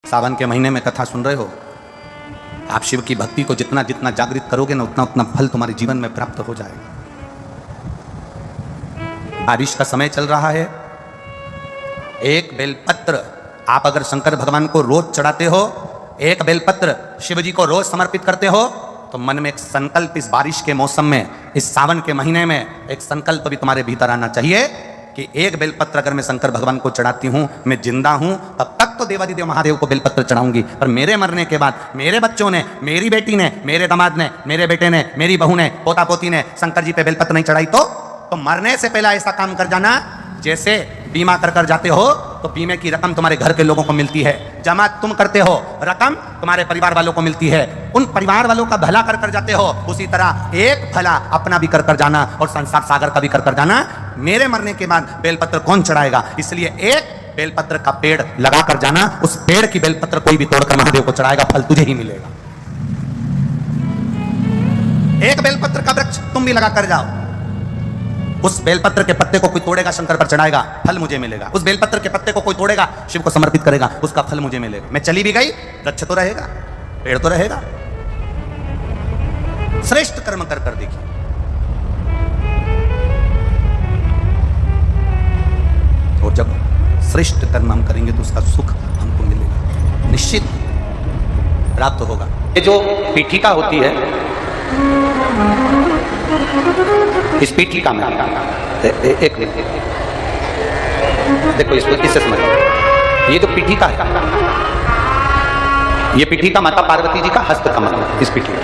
सावन के महीने में कथा सुन रहे हो। आप शिव की भक्ति को जितना जितना जागृत करोगे ना, उतना उतना फल तुम्हारे जीवन में प्राप्त हो जाएगा। बारिश का समय चल रहा है। एक बेलपत्र आप अगर शंकर भगवान को रोज चढ़ाते हो, एक बेलपत्र शिव जी को रोज समर्पित करते हो, तो मन में एक संकल्प इस बारिश के मौसम में, इस सावन के महीने में एक संकल्प भी तुम्हारे भीतर आना चाहिए कि एक बेलपत्र अगर मैं शंकर भगवान को चढ़ाती हूं, मैं जिंदा हूं, तब तक तो देवादिदेव महादेव को बेलपत्र चढ़ाऊंगी। पर मेरे मरने के बाद मेरे बच्चों ने, मेरी बेटी ने, मेरे दामाद ने, मेरे बेटे ने, मेरी बहू ने, पोता पोती ने शंकर जी पे बेलपत्र नहीं चढ़ाई तो मरने से पहले ऐसा काम कर जाना, जैसे बीमा कर जाते हो तो बीमे की रकम तुम्हारे घर के लोगों को मिलती है, जमा तुम करते हो, रकम तुम्हारे परिवार वालों को मिलती है, उन परिवार वालों का भला कर जाते हो, उसी तरह एक भला अपना भी कर जाना और संसार सागर का भी कर जाना। मेरे मरने के बाद बेलपत्र कौन चढ़ाएगा? इसलिए एक बेलपत्र का पेड़ लगा कर जाना, उस पेड़ की बेलपत्र कोई भी तोड़कर महादेव को चढ़ाएगा, फल तुझे ही मिलेगा। एक बेलपत्र का वृक्ष तुम भी लगा कर जाओ, उस बेलपत्र के पत्ते को कोई तोड़ेगा, शंकर पर चढ़ाएगा, फल मुझे मिलेगा। उस बेलपत्र के पत्ते को कोई तोड़ेगा, शिव को समर्पित करेगा, उसका फल मुझे मिलेगा। मैं चली भी गई, वृक्ष तो रहेगा, पेड़ तो रहेगा। श्रेष्ठ कर्म कर देखिए। और जब श्रेष्ठ कर्म हम करेंगे तो उसका सुख हमको मिलेगा, निश्चित प्राप्त होगा। ये जो पीठिका होती है, इस पीठिका में एक देखो, इससे समझ, ये जो पीठिका है, ये पीठिका माता पार्वती जी का हस्त कमल, इस पीठिका,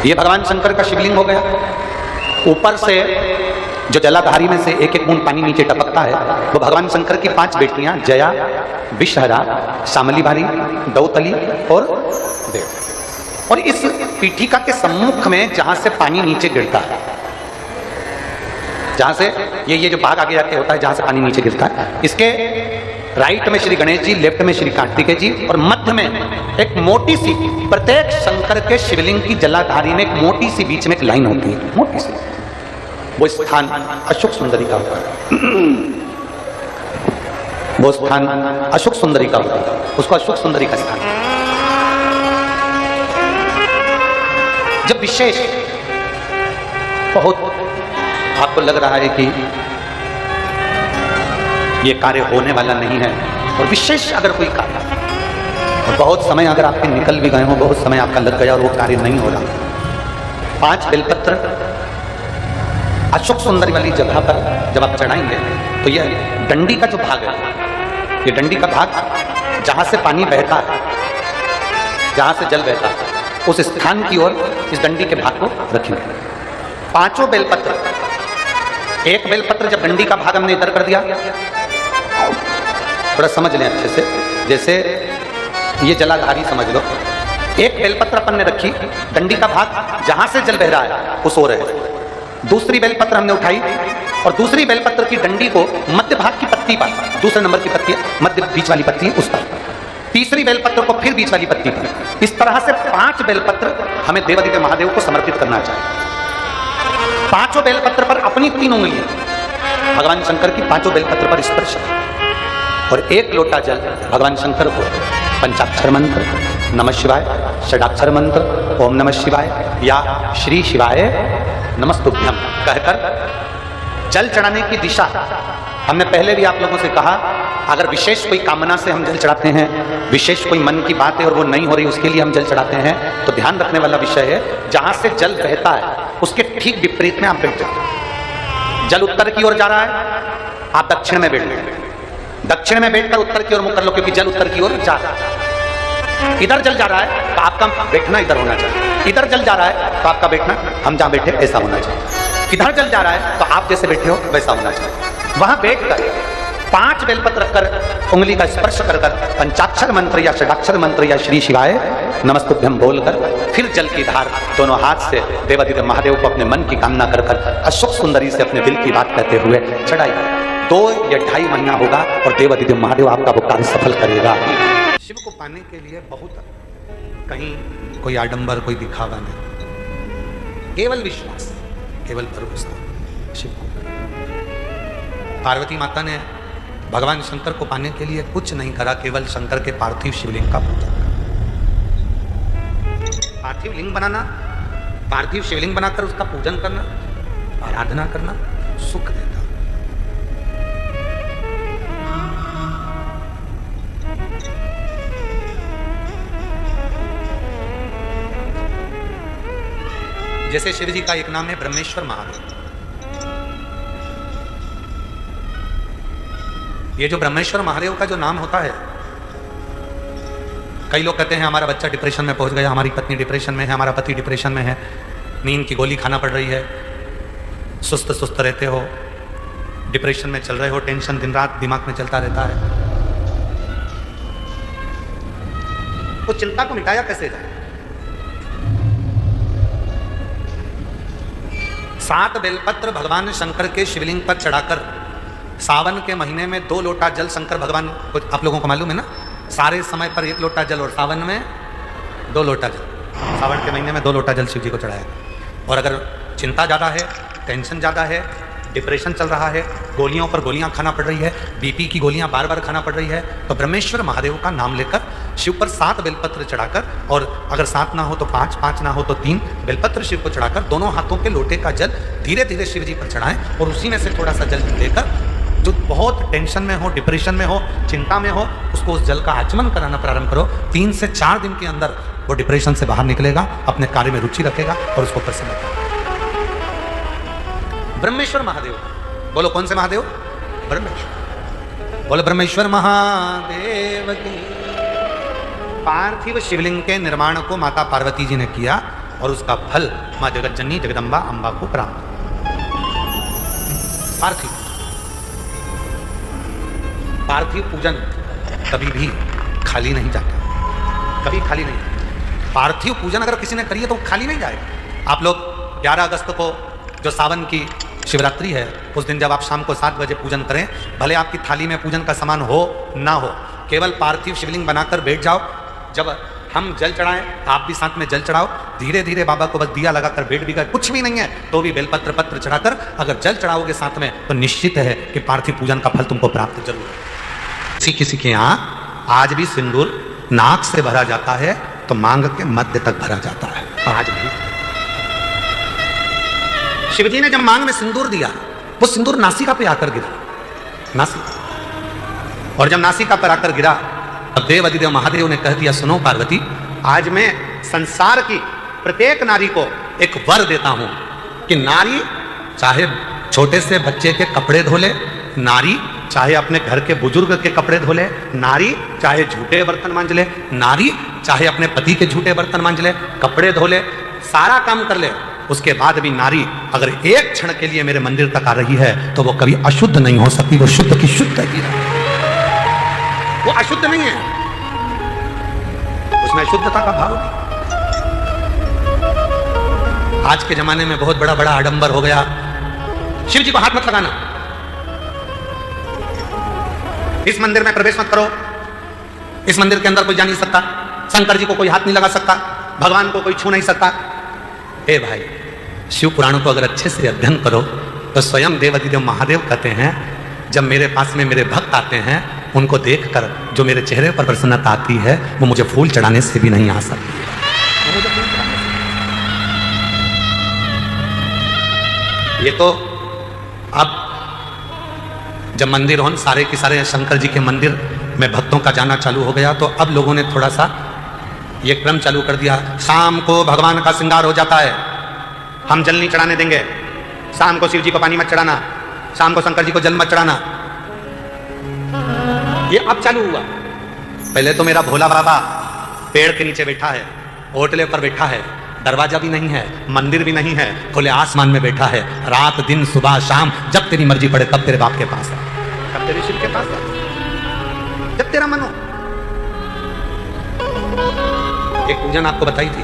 ये भगवान शंकर का शिवलिंग हो गया। ऊपर से जो जलाधारी में से एक एक बूंद पानी नीचे टपकता है, वो भगवान शंकर की 5 बेटियां, जया, विषहरा, शामलीभारी, दौतली और देव। और इस पीठिका के सम्मुख में जहां से पानी नीचे गिरता है, जहां से ये जो भाग आगे जाके होता है, जहां से पानी नीचे गिरता है, इसके राइट में श्री गणेश जी, लेफ्ट में श्री कार्तिकेय जी, और मध्य में एक मोटी सी, प्रत्येक शंकर के शिवलिंग की जलाधारी में एक मोटी सी बीच में एक लाइन होती है, मोटी सी। वो स्थान अशोक सुंदरी का होता है, वो स्थान अशोक सुंदरी का होता है, उसको अशोक सुंदरी का स्थान। जब विशेष बहुत आपको लग रहा है कि ये कार्य होने वाला नहीं है, और विशेष अगर कोई कार्य, और बहुत समय अगर आपके निकल भी गए हो, बहुत समय आपका लग गया और वो कार्य नहीं हो रहा, 5 बेलपत्र अशोक सुंदरी वाली जगह पर जब आप चढ़ाएंगे तो ये डंडी का जो भाग है, ये डंडी का भाग जहां से पानी बहता है, जहां से जल बहता है, उस स्थान की ओर इस डंडी के भाग को रखेंगे। 5 बेलपत्र, एक बेलपत्र जब डंडी का भाग हमने इधर कर दिया, थोड़ा समझ लें अच्छे से, जैसे ये जलाधारी समझ लो, एक बेलपत्र अपन ने रखी, डंडी का भाग जहां से जल बह रहा है उस ओर है। दूसरी बेलपत्र हमने उठाई और दूसरी बेलपत्र की डंडी को मध्य भाग की पत्ती पर, दूसरे नंबर की पत्ती, मध्य बीच वाली पत्ती उस पर, तीसरी बेलपत्र को फिर बीच वाली पत्ती पर, इस तरह से 5 बेलपत्र हमें देवादिदेव महादेव को समर्पित करना चाहिए। 5 बेलपत्र पर अपनी 3 उंगलियां भगवान शंकर की 5 बेलपत्र पर स्पर्श, और 1 लोटा जल भगवान शंकर को पंचाक्षर मंत्र, नमः शिवाय, षडाक्षर मंत्र, ओम नमः शिवाय या श्री शिवाय नमस्तुभ्यम कहकर जल चढ़ाने की दिशा। हमने पहले भी आप लोगों से कहा, अगर विशेष कोई कामना से हम जल चढ़ाते हैं, विशेष कोई मन की बात है और वो नहीं हो रही, उसके लिए हम जल चढ़ाते हैं, तो ध्यान रखने वाला विषय है, जहां से जल बहता है उसके ठीक विपरीत में आप बैठ जाओ। जल उत्तर की ओर जा रहा है, आप दक्षिण में बैठ लो, दक्षिण में बैठकर उत्तर की ओर मुख कर लो, क्योंकि जल उत्तर की ओर जा रहा है। इधर जल जा रहा है तो आपका बैठना इधर होना चाहिए, इधर जल जा रहा है तो आपका बैठना हम जहां बैठे ऐसा होना चाहिए, इधर जल जा रहा है तो आप जैसे बैठे हो वैसा होना चाहिए। वहां बैठकर 5 बेलपत्र रखकर उंगली का स्पर्श कर पंचाक्षर मंत्र या षडाक्षर मंत्र या श्री शिवाय नमस्तुभ्यम बोलकर फिर जल की धार दोनों हाथ से देवादिदेव महादेव को अपने मन की कामना कर अशोक सुंदरी से अपने दिल की बात कहते हुए चढ़ाई। 2 या 2.5 महीना होगा और देवादिदेव महादेव आपका वो कार्य सफल करेगा। शिव को पाने के लिए बहुत, कहीं कोई आडंबर, कोई दिखावा नहीं, केवल विश्वास, केवल भरोसा शिव को। पार्वती माता ने भगवान शंकर को पाने के लिए कुछ नहीं करा, केवल शंकर के पार्थिव शिवलिंग का पूजन करा। पार्थिव लिंग बनाना, पार्थिव शिवलिंग बनाकर उसका पूजन करना, आराधना करना सुख देता। जैसे शिव जी का एक नाम है ब्रह्मेश्वर महादेव। ये जो ब्रह्मेश्वर महादेव का जो नाम होता है, कई लोग कहते हैं हमारा बच्चा डिप्रेशन में पहुंच गया, हमारी पत्नी डिप्रेशन में है, हमारा पति डिप्रेशन में है, नींद की गोली खाना पड़ रही है, सुस्त सुस्त रहते हो, डिप्रेशन में चल रहे हो, टेंशन दिन रात दिमाग में चलता रहता है। वो चिंता को मिटाया कैसे जाए? 7 बेलपत्र भगवान शंकर के शिवलिंग पर चढ़ाकर सावन के महीने में 2 लोटा जल शंकर भगवान को, आप लोगों को मालूम है ना, सारे समय पर 1 लोटा जल और सावन में 2 लोटा जल, सावन के महीने में 2 लोटा जल शिव जी को चढ़ाया। और अगर चिंता ज़्यादा है, टेंशन ज़्यादा है, डिप्रेशन चल रहा है, गोलियों पर गोलियां खाना पड़ रही है, बीपी की गोलियां बार बार खाना पड़ रही है, तो ब्रह्मेश्वर महादेव का नाम लेकर शिव पर 7 बेलपत्र चढ़ाकर, और अगर 7 ना हो तो 5, 5 ना हो तो 3 बेलपत्र शिव को चढ़ाकर दोनों हाथों के लोटे का जल धीरे धीरे शिव जी पर चढ़ाएं और उसी में से थोड़ा सा जल लेकर जो बहुत टेंशन में हो, डिप्रेशन में हो, चिंता में हो, उसको उस जल का आचमन कराना प्रारंभ करो। 3 से 4 दिन के अंदर वो डिप्रेशन से बाहर निकलेगा, अपने कार्य में रुचि रखेगा और उसको प्रसन्न करेगा। ब्रह्मेश्वर महादेव, बोलो कौन से महादेव? ब्रह्मेश्वर। बोलो ब्रह्मेश्वर महादेव की। पार्थिव शिवलिंग के निर्माण को माता पार्वती जी ने किया और उसका फल मां जगत जननी जगदम्बा अंबा को प्राप्त। पार्थिव पूजन कभी भी खाली नहीं जाता, कभी खाली नहीं। पार्थिव पूजन अगर किसी ने करी है तो खाली नहीं जाएगा। आप लोग 11 अगस्त को जो सावन की शिवरात्रि है, उस दिन जब आप शाम को 7 बजे पूजन करें, भले आपकी थाली में पूजन का सामान हो ना हो, केवल पार्थिव शिवलिंग बनाकर बैठ जाओ। जब हम जल चढ़ाएं, आप भी साथ में जल चढ़ाओ, धीरे धीरे बाबा को बस दिया लगाकर बैठ भी गए, कुछ भी नहीं है तो भी बेलपत्र पत्र चढ़ाकर अगर जल चढ़ाओगे साथ में, तो निश्चित है कि पार्थिव पूजन का फल तुमको प्राप्त जरूर है। किसी के यहाँ आज भी सिंदूर नाक से भरा जाता है तो मांग के मध्य तक भरा जाता है। आज भी शिवजी ने जब मांग में सिंदूर दिया, वो सिंदूर नासिका पे आकर गिरा, नासिका। और जब नासिका पर आकर गिरा, तब देव अधिदेव महादेव ने कह दिया, सुनो पार्वती, आज मैं संसार की प्रत्येक नारी को एक वर देता हूं कि नारी चाहे छोटे से बच्चे के कपड़े धो ले, नारी चाहे अपने घर के बुजुर्ग के कपड़े धो ले, नारी चाहे झूठे बर्तन मांज ले, नारी चाहे अपने पति के झूठे बर्तन मांज ले, कपड़े धो ले, सारा काम कर ले, उसके बाद भी नारी अगर एक क्षण के लिए मेरे मंदिर तक आ रही है तो वो कभी अशुद्ध नहीं हो सकती, वो शुद्ध की शुद्ध है, वो अशुद्ध नहीं है, उसमें शुद्धता का भाव नहीं। आज के जमाने में बहुत बड़ा बड़ा आडंबर हो गया, शिव जी को हाथ मत लगाना, इस मंदिर में प्रवेश मत करो, इस मंदिर के अंदर कोई जा नहीं सकता, शंकर जी को कोई हाथ नहीं लगा सकता, भगवान को कोई छू नहीं सकता। हे भाई, शिव पुराणों को अगर अच्छे से अध्ययन करो तो स्वयं देवाधिदेव महादेव कहते हैं, जब मेरे पास में मेरे भक्त आते हैं, उनको देखकर जो मेरे चेहरे पर प्रसन्नता आती है, वो मुझे फूल चढ़ाने से भी नहीं आ सकती। ये तो अब जब मंदिर हो, सारे के सारे शंकर जी के मंदिर में भक्तों का जाना चालू हो गया, तो अब लोगों ने थोड़ा सा ये क्रम चालू कर दिया, शाम को भगवान का श्रृंगार हो जाता है, हम जल नहीं चढ़ाने देंगे, शाम को शिव जी को पानी मत चढ़ाना, शाम को शंकर जी को जल मत चढ़ाना। ये अब चालू हुआ। पहले तो मेरा भोला बाबा पेड़ के नीचे बैठा है, होटले पर बैठा है, दरवाजा भी नहीं है, मंदिर भी नहीं है, खुले आसमान में बैठा है, रात दिन सुबह शाम जब तेरी मर्जी पड़े तब तेरे बाप के पास है, तब तेरे शिव के पास है, जब तेरा मन हो। एक पूजन आपको बताई थी,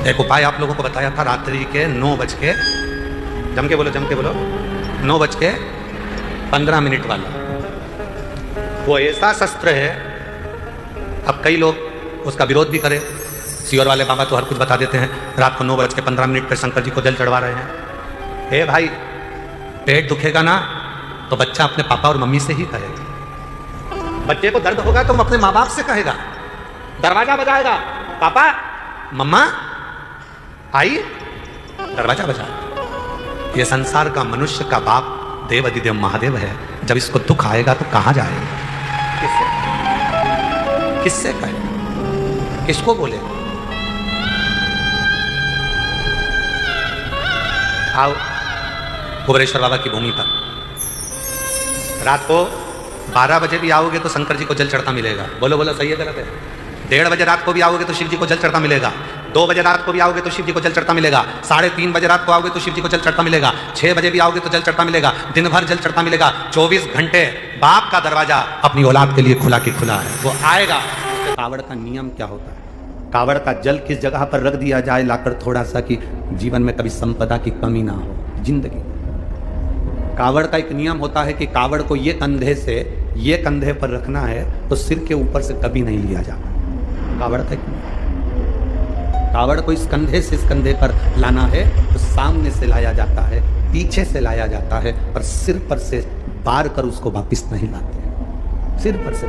एक उपाय आप लोगों को बताया था, रात्रि के 9 बज के, जम के बोलो 9:15 वाला। वो ऐसा शस्त्र है, अब कई लोग उसका विरोध भी करें, सियोर वाले बाबा तो हर कुछ बता देते हैं, रात को 9:15 पर शंकर जी को जल चढ़वा रहे हैं। हे भाई, पेट दुखेगा ना तो बच्चा अपने पापा और मम्मी से ही कहेगा। बच्चे को दर्द होगा तो वो अपने माँ बाप से कहेगा। दरवाजा बजाएगा, पापा मम्मा आई, दरवाजा बजा। ये संसार का मनुष्य का बाप देव अधिदेव महादेव है। जब इसको दुख आएगा तो कहां जाएगा? किससे कहे, किसको बोले? आओ भुवनेश्वर बाबा की भूमि पर रात को 12 बजे भी आओगे तो शंकर जी को जल चढ़ता मिलेगा। बोलो बोलो, सही है गलत है? 1:30 बजे रात को भी आओगे तो शिव जी को जल चढ़ता मिलेगा। 2 बजे रात को भी आओगे तो शिव जी को जल चढ़ता मिलेगा। 3:30 बजे रात को आओगे तो शिव जी को जल चढ़ता मिलेगा। 6 बजे भी आओगे तो जल चढ़ता मिलेगा। दिन भर जल चढ़ता मिलेगा। 24 घंटे बाप का दरवाजा अपनी औलाद के लिए खुला के खुला है, वो आएगा। कावड़ का नियम क्या होता है? कावड़ का जल किस जगह पर रख दिया जाए लाकर थोड़ा सा, कि जीवन में कभी संपदा की कमी ना हो जिंदगी। कावड़ का एक नियम होता है कि कावड़ को ये कंधे से ये कंधे पर रखना है तो सिर के ऊपर से कभी नहीं लिया जाता। कावड़ का एक कावड़ को इस कंधे से इस कंधे पर लाना है तो सामने से लाया जाता है, पीछे से लाया जाता है, और सिर पर से बार कर उसको वापिस नहीं लाते, सिर पर से।